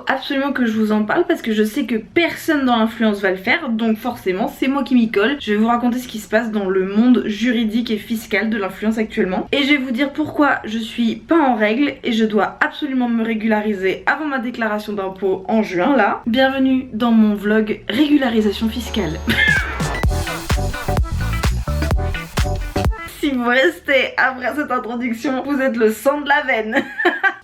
absolument que je vous en parle parce que je sais que personne dans l'influence va le faire, donc forcément c'est moi qui m'y colle. Je vais vous raconter ce qui se passe dans le monde juridique et fiscal de l'influence actuellement. Et je vais vous dire pourquoi je suis pas en règle et je dois absolument me régulariser avant ma déclaration d'impôt en juin là. Bienvenue dans mon vlog régularisation fiscale. Si vous restez après cette introduction, vous êtes le sang de la veine.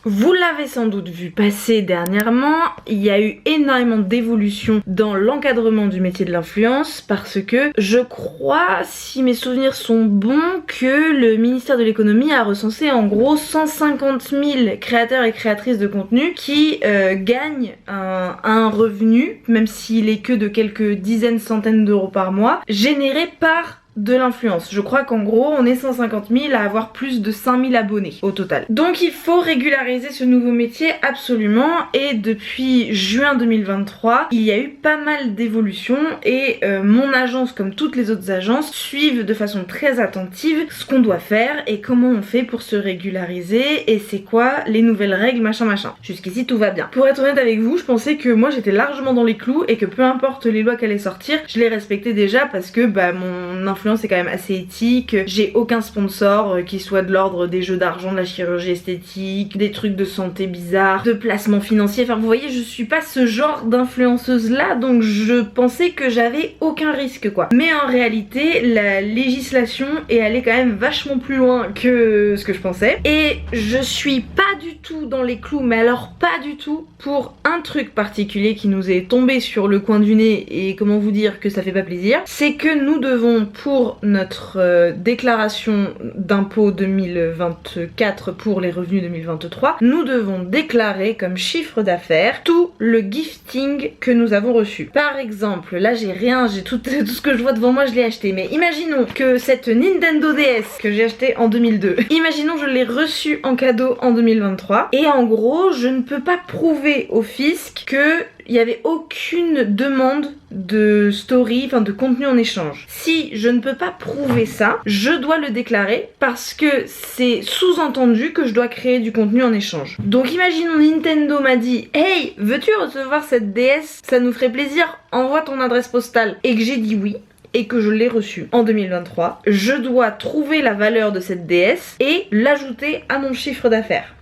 Vous l'avez sans doute vu passer dernièrement, il y a eu énormément d'évolutions dans l'encadrement du métier de l'influence parce que je crois, si mes souvenirs sont bons, que le ministère de l'économie a recensé en gros 150 000 créateurs et créatrices de contenu qui gagnent un revenu, même s'il est que de quelques dizaines, centaines d'euros par mois, généré par de l'influence. Je crois qu'en gros on est 150 000 à avoir plus de 5 000 abonnés au total. Donc il faut régulariser ce nouveau métier absolument, et depuis juin 2023 il y a eu pas mal d'évolutions et mon agence comme toutes les autres agences suivent de façon très attentive ce qu'on doit faire et comment on fait pour se régulariser et c'est quoi les nouvelles règles machin machin. Jusqu'ici tout va bien. Pour être honnête avec vous, je pensais que moi j'étais largement dans les clous et que peu importe les lois qui allaient sortir, je les respectais déjà parce que mon influence c'est quand même assez éthique, j'ai aucun sponsor qui soit de l'ordre des jeux d'argent, de la chirurgie esthétique, des trucs de santé bizarres, de placement financier, enfin vous voyez je suis pas ce genre d'influenceuse là, donc je pensais que j'avais aucun risque quoi. Mais en réalité la législation est allée quand même vachement plus loin que ce que je pensais et je suis pas du tout dans les clous, mais alors pas du tout, pour un truc particulier qui nous est tombé sur le coin du nez et comment vous dire que ça fait pas plaisir, c'est que nous devons pour notre déclaration d'impôt 2024 pour les revenus 2023, nous devons déclarer comme chiffre d'affaires tout le gifting que nous avons reçu. Par exemple, là j'ai rien, j'ai tout ce que je vois devant moi je l'ai acheté, mais imaginons que cette Nintendo DS que j'ai acheté en 2002, imaginons je l'ai reçue en cadeau en 2023 et en gros je ne peux pas prouver au fisc que il n'y avait aucune demande de story, enfin de contenu en échange. Si je ne peux pas prouver ça, je dois le déclarer parce que c'est sous-entendu que je dois créer du contenu en échange. Donc imaginons Nintendo m'a dit « Hey, veux-tu recevoir cette DS? Ça nous ferait plaisir, envoie ton adresse postale. » Et que j'ai dit oui et que je l'ai reçue en 2023, je dois trouver la valeur de cette DS et l'ajouter à mon chiffre d'affaires.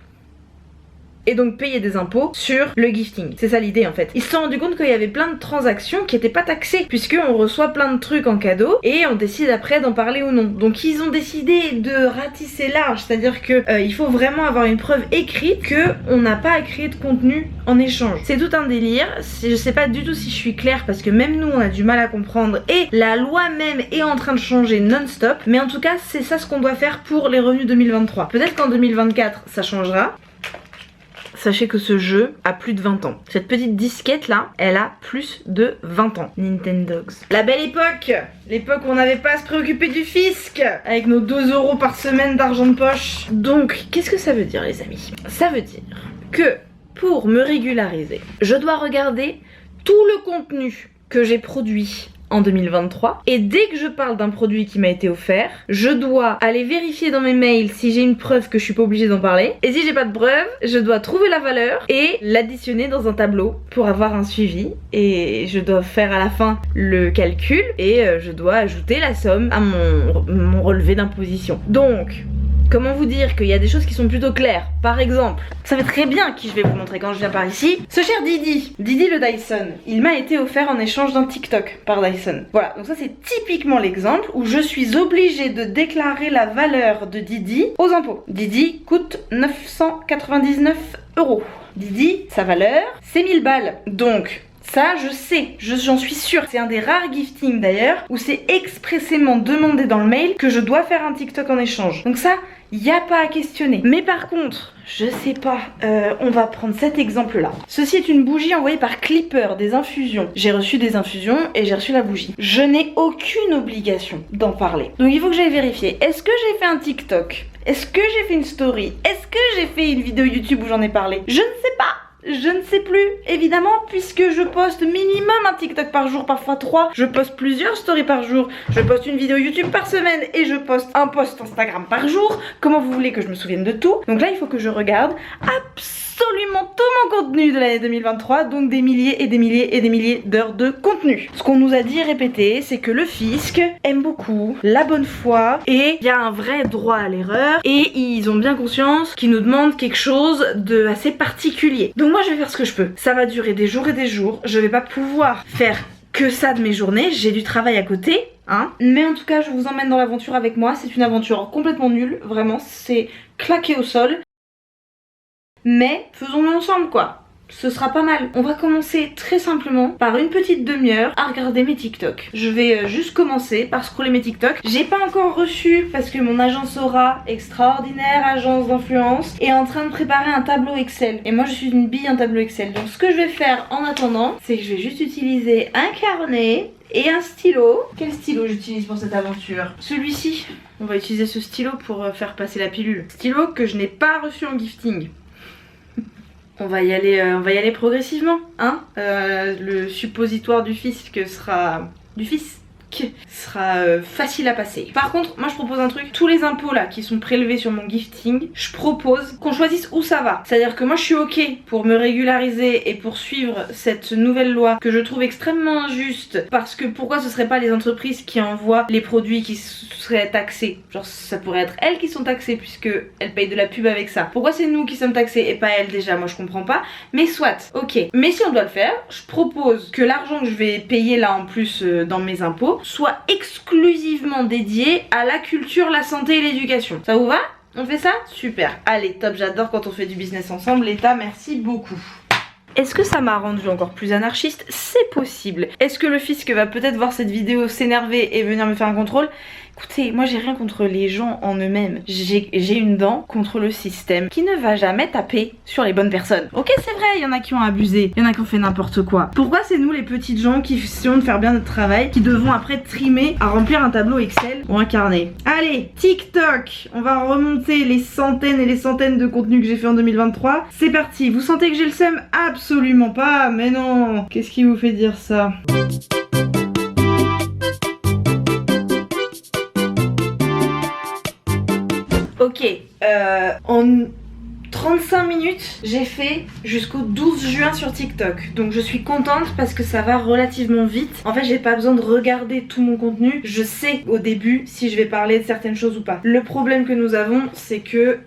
Et donc payer des impôts sur le gifting. C'est ça l'idée en fait. Ils se sont rendus compte qu'il y avait plein de transactions qui étaient pas taxées, puisque on reçoit plein de trucs en cadeau et on décide après d'en parler ou non. Donc ils ont décidé de ratisser large, c'est-à-dire que il faut vraiment avoir une preuve écrite que on n'a pas à créer de contenu en échange. C'est tout un délire. Je sais pas du tout si je suis claire parce que même nous on a du mal à comprendre et la loi même est en train de changer non-stop. Mais en tout cas c'est ça ce qu'on doit faire pour les revenus 2023. Peut-être qu'en 2024 ça changera. Sachez que ce jeu a plus de 20 ans. Cette petite disquette là, elle a plus de 20 ans. Nintendogs. La belle époque. L'époque où on n'avait pas à se préoccuper du fisc. Avec nos 2 € par semaine d'argent de poche. Donc, qu'est-ce que ça veut dire les amis? Ça veut dire que pour me régulariser, je dois regarder tout le contenu que j'ai produit en 2023 et dès que je parle d'un produit qui m'a été offert, je dois aller vérifier dans mes mails si j'ai une preuve que je suis pas obligée d'en parler, et si j'ai pas de preuve, je dois trouver la valeur et l'additionner dans un tableau pour avoir un suivi, et je dois faire à la fin le calcul et je dois ajouter la somme à mon relevé d'imposition. Donc comment vous dire qu'il y a des choses qui sont plutôt claires. Par exemple, vous savez très bien qui je vais vous montrer quand je viens par ici. Ce cher Didi le Dyson, il m'a été offert en échange d'un TikTok par Dyson. Voilà, donc ça c'est typiquement l'exemple où je suis obligée de déclarer la valeur de Didi aux impôts. Didi coûte 999 €. Didi, sa valeur, c'est 1000 balles. Donc ça, je sais, j'en suis sûre. C'est un des rares giftings d'ailleurs où c'est expressément demandé dans le mail que je dois faire un TikTok en échange. Donc ça, y a pas à questionner. Mais par contre, je sais pas, on va prendre cet exemple là. Ceci est une bougie envoyée par Clipper, des infusions. J'ai reçu des infusions et j'ai reçu la bougie. Je n'ai aucune obligation d'en parler. Donc il faut que j'aille vérifier. Est-ce que j'ai fait un TikTok? Est-ce que j'ai fait une story? Est-ce que j'ai fait une vidéo YouTube où j'en ai parlé? Je ne sais pas. Je ne sais plus, évidemment, puisque je poste minimum un TikTok par jour, parfois 3. Je poste plusieurs stories par jour. Je poste une vidéo YouTube par semaine et je poste un post Instagram par jour. Comment vous voulez que je me souvienne de tout? Donc là, il faut que je regarde absolument absolument tout mon contenu de l'année 2023, donc des milliers et des milliers et des milliers d'heures de contenu. Ce qu'on nous a dit et répété, c'est que le fisc aime beaucoup la bonne foi et il y a un vrai droit à l'erreur et ils ont bien conscience qu'ils nous demandent quelque chose de assez particulier. Donc moi je vais faire ce que je peux. Ça va durer des jours et des jours, je vais pas pouvoir faire que ça de mes journées, j'ai du travail à côté. Hein, mais en tout cas je vous emmène dans l'aventure avec moi. C'est une aventure complètement nulle, vraiment c'est claqué au sol. Mais faisons-le ensemble quoi. Ce sera pas mal. On va commencer très simplement par une petite demi-heure à regarder mes TikTok. Je vais juste commencer par scroller mes TikTok. J'ai pas encore reçu parce que mon agence Aura, extraordinaire agence d'influence, est en train de préparer un tableau Excel. Et moi je suis une bille en tableau Excel. Donc ce que je vais faire en attendant, c'est que je vais juste utiliser un carnet et un stylo. Quel stylo j'utilise pour cette aventure? Celui-ci. On va utiliser ce stylo pour faire passer la pilule. Stylo que je n'ai pas reçu en gifting. On va y aller progressivement, hein. Le suppositoire du fisc sera... facile à passer. Par contre, moi je propose un truc, tous les impôts là qui sont prélevés sur mon gifting, je propose qu'on choisisse où ça va. C'est-à-dire que moi je suis ok pour me régulariser et pour suivre cette nouvelle loi que je trouve extrêmement injuste, parce que pourquoi ce serait pas les entreprises qui envoient les produits qui seraient taxés? Genre ça pourrait être elles qui sont taxées puisque elles payent de la pub avec ça. Pourquoi c'est nous qui sommes taxés et pas elles? Déjà moi je comprends pas, mais soit, ok. Mais si on doit le faire, je propose que l'argent que je vais payer là en plus dans mes impôts soit exclusivement dédié à la culture, la santé et l'éducation. Ça vous va? On fait ça? Super. Allez, top, j'adore quand on fait du business ensemble. L'État, merci beaucoup. Est-ce que ça m'a rendu encore plus anarchiste? C'est possible. Est-ce que le fisc va peut-être voir cette vidéo, s'énerver et venir me faire un contrôle? Écoutez, moi j'ai rien contre les gens en eux-mêmes. J'ai une dent contre le système qui ne va jamais taper sur les bonnes personnes. Ok, c'est vrai, il y en a qui ont abusé, il y en a qui ont fait n'importe quoi. Pourquoi c'est nous les petites gens qui essayons de faire bien notre travail qui devons après trimer à remplir un tableau Excel ou un carnet? Allez, TikTok, on va remonter les centaines et les centaines de contenus que j'ai fait en 2023. C'est parti, vous sentez que j'ai le seum? Absolument pas, mais non. Qu'est-ce qui vous fait dire ça? Ok, en 35 minutes, j'ai fait jusqu'au 12 juin sur TikTok. Donc je suis contente parce que ça va relativement vite. En fait, j'ai pas besoin de regarder tout mon contenu. Je sais au début si je vais parler de certaines choses ou pas. Le problème que nous avons, c'est que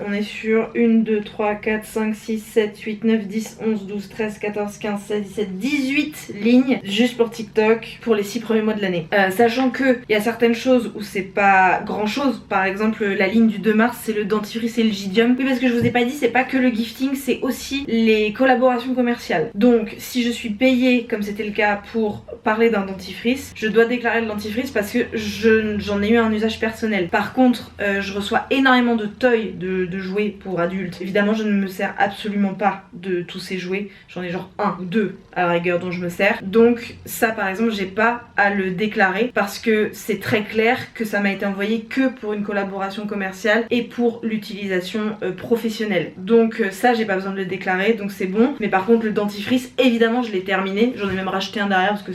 on est sur 1, 2, 3, 4, 5, 6, 7, 8, 9, 10, 11, 12, 13, 14, 15, 16, 17, 18 lignes juste pour TikTok pour les 6 premiers mois de l'année. Sachant que il y a certaines choses où c'est pas grand chose. Par exemple, la ligne du 2 mars, c'est le dentifrice et le Gidium. Oui, parce que je vous ai pas dit, c'est pas que le gifting, c'est aussi les collaborations commerciales. Donc si je suis payée comme c'était le cas pour parler d'un dentifrice, je dois déclarer le dentifrice parce que j'en ai eu un usage personnel. Par contre je reçois énormément de toys, de jouets pour adultes. Évidemment je ne me sers absolument pas de tous ces jouets, j'en ai genre 1 ou 2 à la rigueur dont je me sers. Donc ça par exemple j'ai pas à le déclarer parce que c'est très clair que ça m'a été envoyé que pour une collaboration commerciale et pour l'utilisation professionnelle. Donc ça j'ai pas besoin de le déclarer, donc c'est bon. Mais par contre le dentifrice évidemment je l'ai terminé, j'en ai même racheté un derrière parce que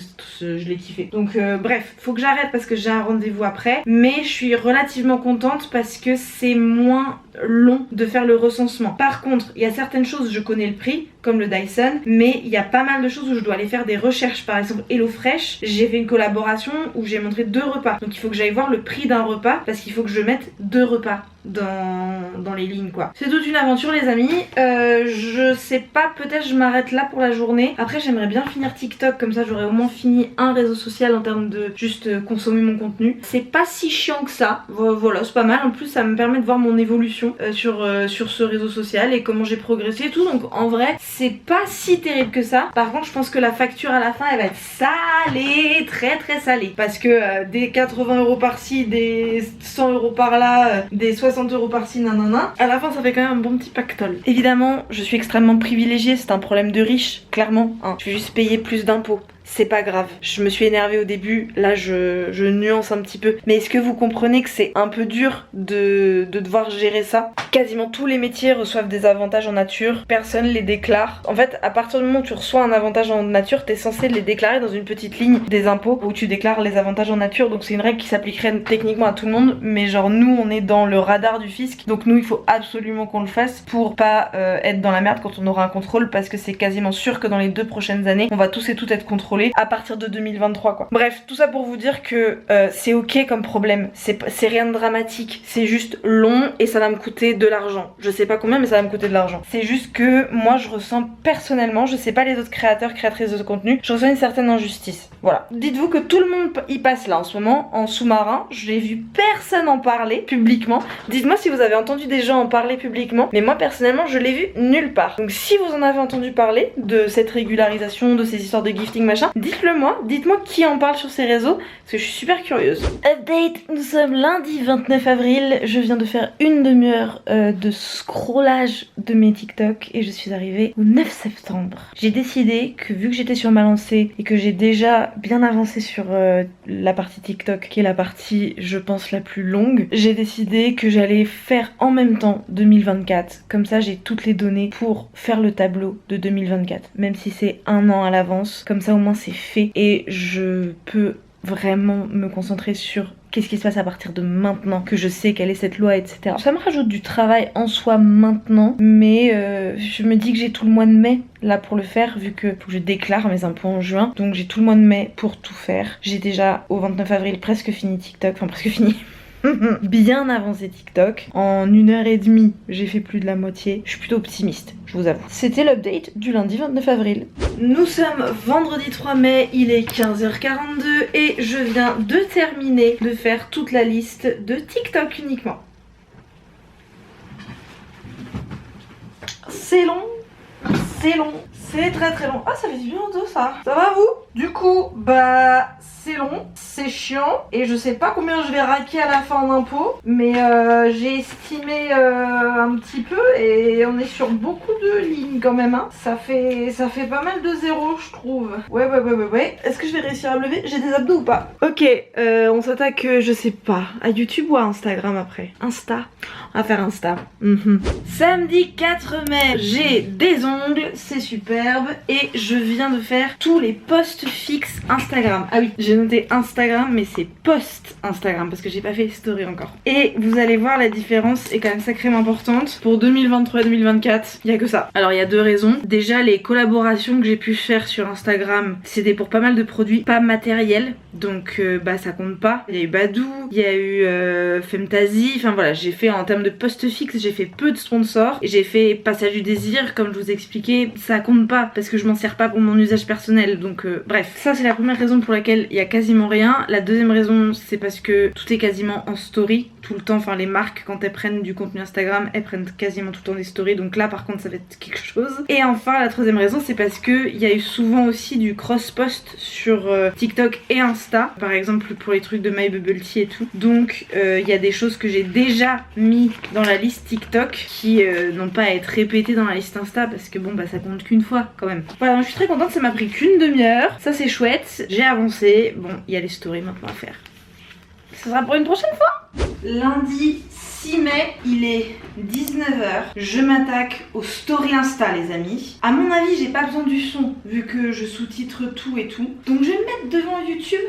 je l'ai kiffé. Donc bref, faut que j'arrête parce que j'ai un rendez-vous après, mais je suis relativement contente parce que c'est moins long de faire le recensement. Par contre il y a certaines choses je connais le prix comme le Dyson, mais il y a pas mal de choses où je dois aller faire des recherches. Par exemple HelloFresh, j'ai fait une collaboration où j'ai montré 2 repas, donc il faut que j'aille voir le prix d'un repas parce qu'il faut que je mette 2 repas dans les lignes quoi. C'est toute une aventure les amis. Je sais pas, peut-être je m'arrête là pour la journée. Après j'aimerais bien finir TikTok, comme ça j'aurais au moins fini un réseau social en termes de juste consommer mon contenu. C'est pas si chiant que ça, voilà c'est pas mal. En plus ça me permet de voir mon évolution sur ce réseau social et comment j'ai progressé et tout. Donc en vrai c'est pas si terrible que ça. Par contre je pense que la facture à la fin elle va être salée, très très salée, parce que des 80 € par-ci, des 100 € par-là, des 60 € par-ci, nanana, à la fin ça fait quand même un bon petit pactole. Évidemment je suis extrêmement privilégiée, c'est un problème de riche, clairement hein. Je vais juste payer plus d'impôts. c'est pas grave. Je me suis énervée au début, là je nuance un petit peu. Mais est-ce que vous comprenez que c'est un peu dur de devoir gérer ça? Quasiment tous les métiers reçoivent des avantages en nature, personne les déclare. En fait, à partir du moment où tu reçois un avantage en nature, t'es censé les déclarer dans une petite ligne des impôts où tu déclares les avantages en nature. Donc c'est une règle qui s'appliquerait techniquement à tout le monde, mais genre nous on est dans le radar du fisc, donc nous il faut absolument qu'on le fasse pour pas être dans la merde quand on aura un contrôle, parce que c'est quasiment sûr que dans les 2 prochaines années on va tous et toutes être contrôlés à partir de 2023 quoi. Bref, tout ça pour vous dire que c'est ok comme problème, c'est rien de dramatique, c'est juste long et ça va me coûter de l'argent. Je sais pas combien mais ça va me coûter de l'argent. C'est juste que moi je ressens personnellement, je sais pas les autres créateurs, créatrices de contenu, je ressens une certaine injustice. Voilà. Dites-vous que tout le monde y passe là en ce moment en sous-marin, j'ai vu personne en parler publiquement. Dites-moi si vous avez entendu des gens en parler publiquement, mais moi personnellement je l'ai vu nulle part. Donc si vous en avez entendu parler de cette régularisation, de ces histoires de gifting machin, dites-le moi, dites-moi qui en parle sur ces réseaux, parce que je suis super curieuse. Update, nous sommes lundi 29 avril, je viens de faire une demi-heure de scrollage de mes TikTok et je suis arrivée au 9 septembre. J'ai décidé que vu que j'étais sur ma lancée et que j'ai déjà bien avancé sur la partie TikTok, qui est la partie je pense la plus longue, j'ai décidé que j'allais faire en même temps 2024. Comme ça j'ai toutes les données pour faire le tableau de 2024, même si c'est un an à l'avance, comme ça au moins c'est fait et je peux vraiment me concentrer sur qu'est-ce qui se passe à partir de maintenant, que je sais quelle est cette loi, etc. Ça me rajoute du travail en soi maintenant, mais je me dis que j'ai tout le mois de mai là pour le faire, vu que faut que je déclare mes impôts en juin, donc j'ai tout le mois de mai pour tout faire. J'ai déjà au 29 avril presque fini TikTok, enfin presque fini. Bien avancé TikTok. En 1h30, j'ai fait plus de la moitié. Je suis plutôt optimiste, je vous avoue. C'était l'update du lundi 29 avril. Nous sommes vendredi 3 mai, il est 15h42 et je viens de terminer de faire toute la liste de TikTok uniquement. C'est long, c'est long, c'est très très long. Ah, ça fait du bien au dos ça. Ça va vous? Du coup, bah c'est long, c'est chiant et je sais pas combien je vais raquer à la fin en impôts, mais j'ai estimé un petit peu et on est sur beaucoup de lignes quand même hein. Ça fait pas mal de zéros je trouve. Ouais. Est-ce que je vais réussir à me lever? J'ai des abdos ou pas? Ok, on s'attaque je sais pas, à YouTube ou à Instagram après? Insta? On va faire Insta. Samedi 4 mai, j'ai des ongles, c'est superbe et je viens de faire tous les posts fixes Instagram. Ah oui, j'ai noté Instagram mais c'est post Instagram parce que j'ai pas fait story encore. Et vous allez voir la différence est quand même sacrément importante. Pour 2023 et 2024, il y a que ça. Alors il y a 2 raisons. Déjà les collaborations que j'ai pu faire sur Instagram, c'était pour pas mal de produits pas matériels. Donc bah ça compte pas. Il y a eu Badou, il y a eu Femtasy, enfin voilà, j'ai fait en termes de post fixe, j'ai fait peu de sponsors. Et j'ai fait Passage du désir, comme je vous ai expliqué, ça compte pas parce que je m'en sers pas pour mon usage personnel. Donc bref, ça c'est la première raison pour laquelle il y a quasiment rien. La deuxième raison c'est parce que tout est quasiment en story tout le temps, enfin les marques quand elles prennent du contenu Instagram elles prennent quasiment tout le temps des stories, donc là par contre ça va être quelque chose. Et enfin la troisième raison c'est parce que il y a eu souvent aussi du cross post sur TikTok et Insta, par exemple pour les trucs de My Bubble Tea et tout, donc il y a des choses que j'ai déjà mis dans la liste TikTok qui n'ont pas à être répétées dans la liste Insta parce que bon bah ça compte qu'une fois quand même. Voilà, donc je suis très contente, ça m'a pris qu'une demi-heure, ça c'est chouette, j'ai avancé. Bon, il y a les stories maintenant à faire. Ça sera pour une prochaine fois. Lundi 6 mai, il est 19h. Je m'attaque aux stories Insta les amis. À mon avis, j'ai pas besoin du son vu que je sous-titre tout et tout. Donc je vais me mettre devant YouTube.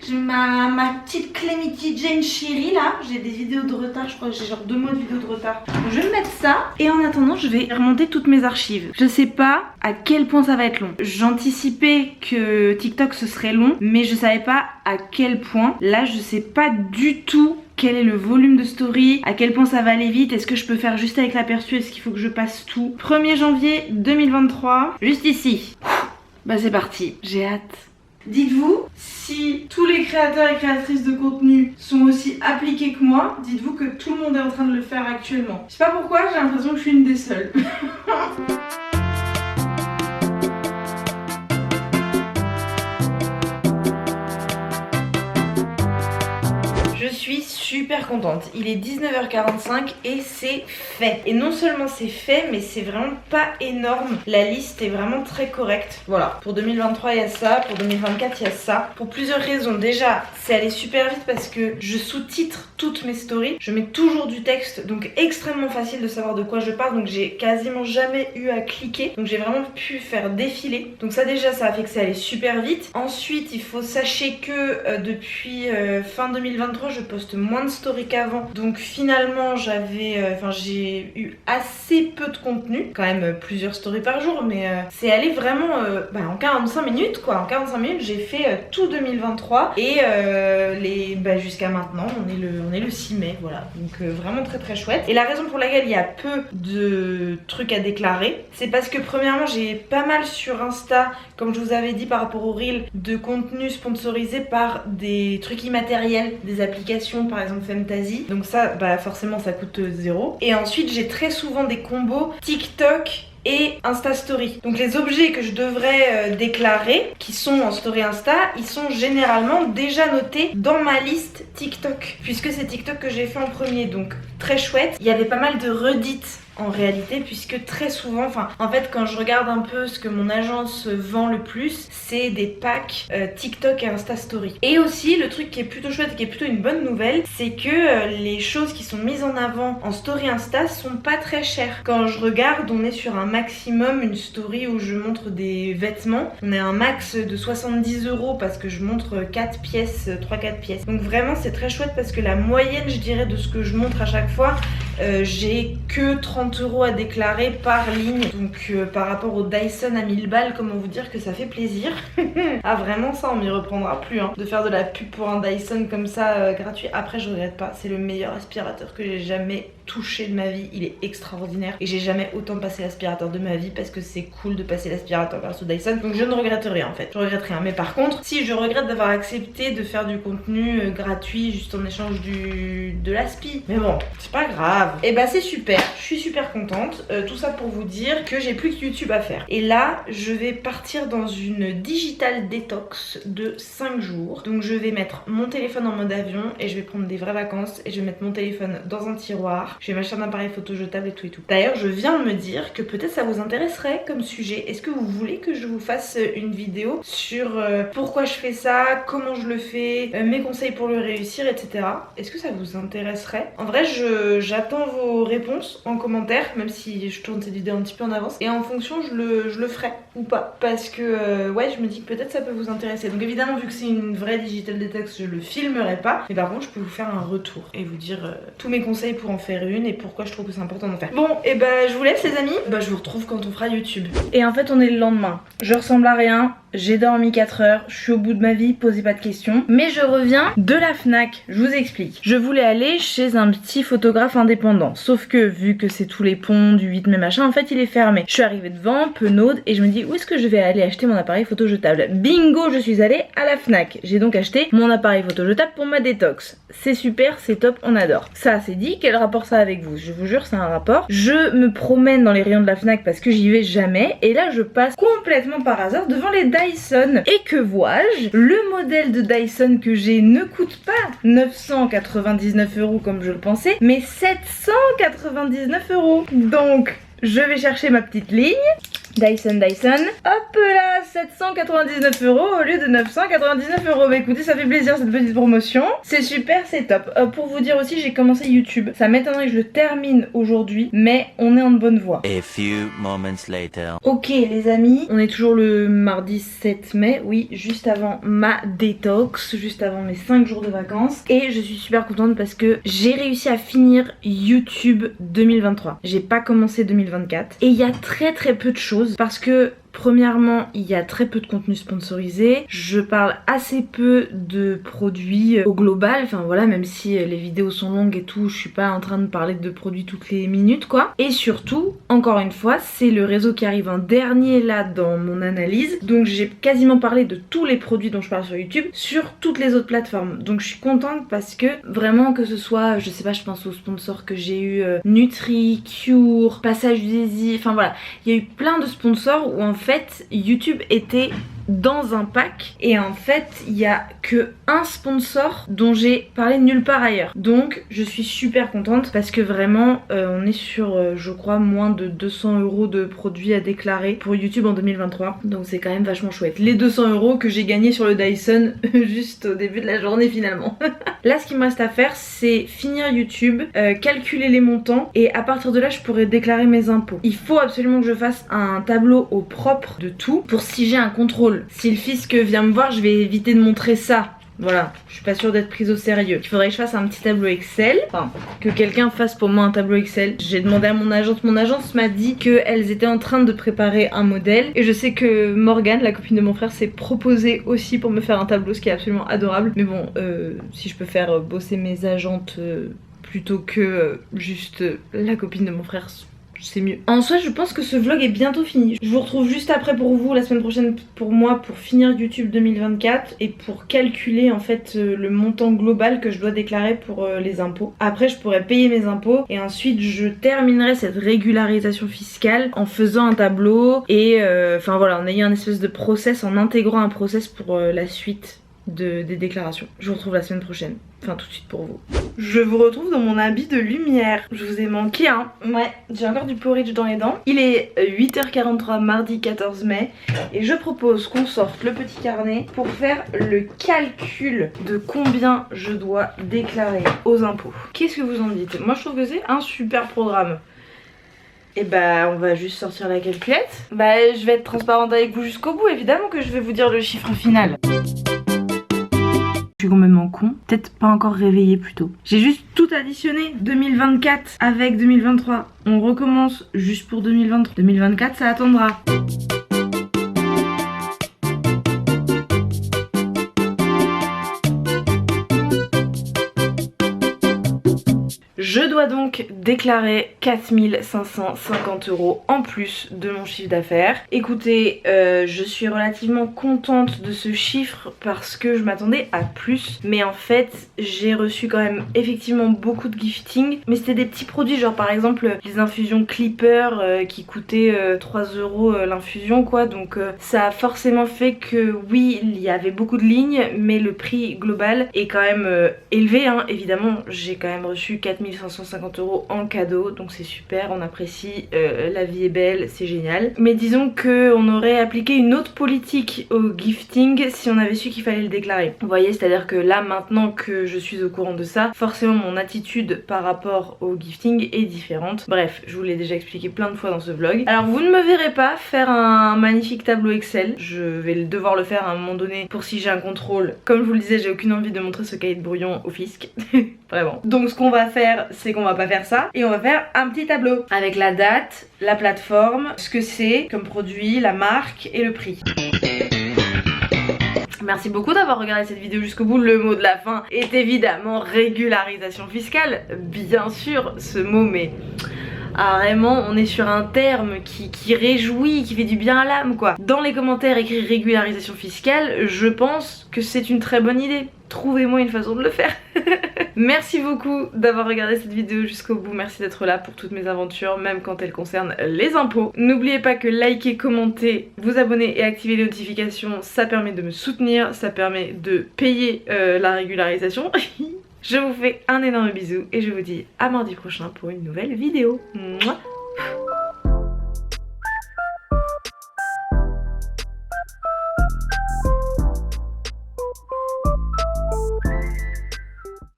J'ai ma petite Clemity Jane Chérie là, j'ai des vidéos de retard, je crois que j'ai genre 2 mois de vidéos de retard. Donc je vais me mettre ça et en attendant je vais remonter toutes mes archives. Je sais pas à quel point ça va être long. J'anticipais que TikTok ce serait long, mais je savais pas à quel point. Là je sais pas du tout quel est le volume de story, à quel point ça va aller vite, est-ce que je peux faire juste avec l'aperçu, est-ce qu'il faut que je passe tout. 1er janvier 2023, juste ici. Bah c'est parti, j'ai hâte. Dites-vous, si tous les créateurs et créatrices de contenu sont aussi appliqués que moi, dites-vous que tout le monde est en train de le faire actuellement. Je sais pas pourquoi, j'ai l'impression que je suis une des seules. Je suis super contente. Il est 19h45 et c'est fait. Et non seulement c'est fait, mais c'est vraiment pas énorme. La liste est vraiment très correcte. Voilà, pour 2023 il y a ça, pour 2024 il y a ça. Pour plusieurs raisons. Déjà, c'est allé super vite parce que je sous-titre toutes mes stories. Je mets toujours du texte, donc extrêmement facile de savoir de quoi je parle. Donc j'ai quasiment jamais eu à cliquer. Donc j'ai vraiment pu faire défiler. Donc ça déjà, ça a fait que ça allait super vite. Ensuite, il faut sachez que depuis fin 2023, je poste moins de stories qu'avant. Donc finalement, j'ai eu assez peu de contenu. Quand même plusieurs stories par jour, mais c'est allé vraiment en 45 minutes quoi. En 45 minutes, j'ai fait tout 2023 et jusqu'à maintenant, on est le 6 mai, voilà. Donc vraiment très très chouette. Et la raison pour laquelle il y a peu de trucs à déclarer, c'est parce que premièrement, j'ai pas mal sur Insta, comme je vous avais dit par rapport au Reel, de contenu sponsorisé par des trucs immatériels, des applications par exemple Femtasy. Donc ça, forcément ça coûte 0. Et ensuite j'ai très souvent des combos TikTok et Insta Story. Donc les objets que je devrais déclarer, qui sont en story Insta, ils sont généralement déjà notés dans ma liste TikTok, puisque c'est TikTok que j'ai fait en premier, donc très chouette. Il y avait pas mal de redites en réalité, puisque très souvent, en fait quand je regarde un peu ce que mon agence vend le plus, c'est des packs TikTok et Insta Story. Et aussi le truc qui est plutôt chouette, qui est plutôt une bonne nouvelle, c'est que les choses qui sont mises en avant en story Insta sont pas très chères. Quand je regarde, on est sur un maximum, une story où je montre des vêtements, on est un max de 70 € parce que je montre 4 pièces, 3-4 pièces. Donc vraiment c'est très chouette parce que la moyenne, je dirais, de ce que je montre à chaque fois, j'ai que 30 € à déclarer par ligne. Donc par rapport au Dyson à 1000 balles, comment vous dire que ça fait plaisir. Ah vraiment, ça on m'y reprendra plus de faire de la pub pour un Dyson comme ça gratuit. Après je regrette pas, c'est le meilleur aspirateur que j'ai jamais touché de ma vie. Il est extraordinaire et j'ai jamais autant passé l'aspirateur de ma vie parce que c'est cool de passer l'aspirateur grâce au Dyson. Donc je ne regrette rien en fait, je regrette rien. Mais par contre, si je regrette d'avoir accepté de faire du contenu gratuit juste en échange de l'aspi. Mais bon, c'est pas grave. Et c'est super, je suis super contente. Tout ça pour vous dire que j'ai plus que YouTube à faire. Et là, je vais partir dans une digital détox de 5 jours. Donc je vais mettre mon téléphone en mode avion et je vais prendre des vraies vacances et je vais mettre mon téléphone dans un tiroir. Je vais m'acheter un appareil photo jetable et tout et tout. D'ailleurs, je viens de me dire que peut-être ça vous intéresserait comme sujet. Est-ce que vous voulez que je vous fasse une vidéo sur pourquoi je fais ça, comment je le fais, mes conseils pour le réussir, etc. Est-ce que ça vous intéresserait? En vrai, j'attends vos réponses en commentaire, même si je tourne cette vidéo un petit peu en avance. Et en fonction, je le ferai ou pas. Parce que, ouais, je me dis que peut-être ça peut vous intéresser. Donc évidemment, vu que c'est une vraie digital detox, je le filmerai pas. Mais par contre, je peux vous faire un retour et vous dire tous mes conseils pour en faire une et pourquoi je trouve que c'est important d'en faire. Bon, et je vous laisse les amis. Je vous retrouve quand on fera YouTube. Et en fait, on est le lendemain. Je ressemble à rien. J'ai dormi 4 heures, je suis au bout de ma vie, posez pas de questions. Mais je reviens de la Fnac, je vous explique. Je voulais aller chez un petit photographe indépendant. Sauf que vu que c'est tous les ponts du 8 mai machin, en fait il est fermé. Je suis arrivée devant, penaude, et je me dis où est-ce que je vais aller acheter mon appareil photo jetable. Bingo, je suis allée à la Fnac. J'ai donc acheté mon appareil photo jetable pour ma détox. C'est super, c'est top, on adore. Ça c'est dit, quel rapport ça a avec vous? Je vous jure c'est un rapport. Je me promène dans les rayons de la Fnac parce que j'y vais jamais. Et là je passe complètement par hasard devant les Dyson. Et que vois-je? Le modèle de Dyson que j'ai ne coûte pas 999 € comme je le pensais, mais 799 €. Donc, je vais chercher ma petite ligne. Dyson, hop là, 799 € au lieu de 999 €. Mais écoutez, ça fait plaisir cette petite promotion. C'est super, c'est top. Pour vous dire aussi, j'ai commencé YouTube. Ça m'étonnerait que je le termine aujourd'hui, mais on est en bonne voie. A few moments later. Ok les amis, on est toujours le mardi 7 mai, oui, juste avant ma détox, juste avant mes 5 jours de vacances. Et je suis super contente parce que j'ai réussi à finir YouTube 2023. J'ai pas commencé 2024. Et il y a très peu de choses parce que premièrement, il y a très peu de contenu sponsorisé. Je parle assez peu de produits au global. Enfin voilà, même si les vidéos sont longues et tout, je suis pas en train de parler de produits toutes les minutes quoi. Et surtout, encore une fois, c'est le réseau qui arrive en dernier là dans mon analyse. Donc j'ai quasiment parlé de tous les produits dont je parle sur YouTube sur toutes les autres plateformes. Donc je suis contente parce que vraiment que ce soit, je sais pas, je pense aux sponsors que j'ai eu, Nutri, Cure, Passage du Désir, enfin voilà. Il y a eu plein de sponsors où en fait YouTube était dans un pack. Et en fait, il y a que un sponsor dont j'ai parlé nulle part ailleurs. Donc je suis super contente parce que vraiment on est sur je crois moins de 200 € de produits à déclarer pour YouTube en 2023. Donc c'est quand même vachement chouette. Les 200 € que j'ai gagné sur le Dyson juste au début de la journée finalement. Là ce qu'il me reste à faire c'est finir YouTube, calculer les montants et à partir de là je pourrais déclarer mes impôts. Il faut absolument que je fasse un tableau au propre de tout pour si j'ai un contrôle. Si le fisc vient me voir je vais éviter de montrer ça. Voilà, je suis pas sûre d'être prise au sérieux. Il faudrait que je fasse un petit tableau Excel, enfin que quelqu'un fasse pour moi un tableau Excel. J'ai demandé à mon agence m'a dit qu'elles étaient en train de préparer un modèle. Et je sais que Morgane, la copine de mon frère, s'est proposée aussi pour me faire un tableau, ce qui est absolument adorable. Mais bon, si je peux faire bosser mes agentes plutôt que juste la copine de mon frère, c'est mieux. En soi je pense que ce vlog est bientôt fini. Je vous retrouve juste après pour vous la semaine prochaine pour moi pour finir YouTube 2024 et pour calculer en fait le montant global que je dois déclarer pour les impôts. Après je pourrais payer mes impôts et ensuite je terminerai cette régularisation fiscale en faisant un tableau et enfin voilà en ayant un espèce de process, en intégrant un process pour la suite des déclarations. Je vous retrouve la semaine prochaine. Enfin tout de suite pour vous. Je vous retrouve dans mon habit de lumière. Je vous ai manqué hein. Ouais, j'ai encore du porridge dans les dents. Il est 8h43 mardi 14 mai et je propose qu'on sorte le petit carnet pour faire le calcul de combien je dois déclarer aux impôts. Qu'est-ce que vous en dites? Moi je trouve que c'est un super programme. Et bah on va juste sortir la calculette. Bah je vais être transparente avec vous jusqu'au bout, évidemment que je vais vous dire le chiffre final. Je suis complètement con, peut-être pas encore réveillée plutôt. J'ai juste tout additionné, 2024 avec 2023. On recommence juste pour 2023. 2024 ça attendra. Je dois donc déclarer 4550 € en plus de mon chiffre d'affaires. Écoutez, je suis relativement contente de ce chiffre parce que je m'attendais à plus. Mais en fait, j'ai reçu quand même effectivement beaucoup de gifting. Mais c'était des petits produits, genre par exemple les infusions Clipper qui coûtaient 3 € l'infusion quoi. Donc ça a forcément fait que oui, il y avait beaucoup de lignes, mais le prix global est quand même élevé hein. Évidemment, j'ai quand même reçu 4550 € en cadeau, donc c'est super, on apprécie, la vie est belle, c'est génial. Mais disons qu'on aurait appliqué une autre politique au gifting si on avait su qu'il fallait le déclarer. Vous voyez, c'est-à-dire que là, maintenant que je suis au courant de ça, forcément mon attitude par rapport au gifting est différente. Bref, je vous l'ai déjà expliqué plein de fois dans ce vlog. Alors vous ne me verrez pas faire un magnifique tableau Excel, je vais devoir le faire à un moment donné pour si j'ai un contrôle. Comme je vous le disais, j'ai aucune envie de montrer ce cahier de brouillon au fisc. Vraiment. Donc ce qu'on va faire, c'est qu'on va pas faire ça et on va faire un petit tableau avec la date, la plateforme, ce que c'est comme produit, la marque et le prix. Merci beaucoup d'avoir regardé cette vidéo jusqu'au bout. Le mot de la fin est évidemment régularisation fiscale. Bien sûr, ce mot, mais vraiment on est sur un terme qui réjouit, qui fait du bien à l'âme quoi. Dans les commentaires écrit régularisation fiscale, je pense que c'est une très bonne idée. Trouvez-moi une façon de le faire. Merci beaucoup d'avoir regardé cette vidéo jusqu'au bout. Merci d'être là pour toutes mes aventures, même quand elles concernent les impôts. N'oubliez pas que liker, commenter, vous abonner et activer les notifications, ça permet de me soutenir, ça permet de payer la régularisation. Je vous fais un énorme bisou et je vous dis à mardi prochain pour une nouvelle vidéo. Mouah.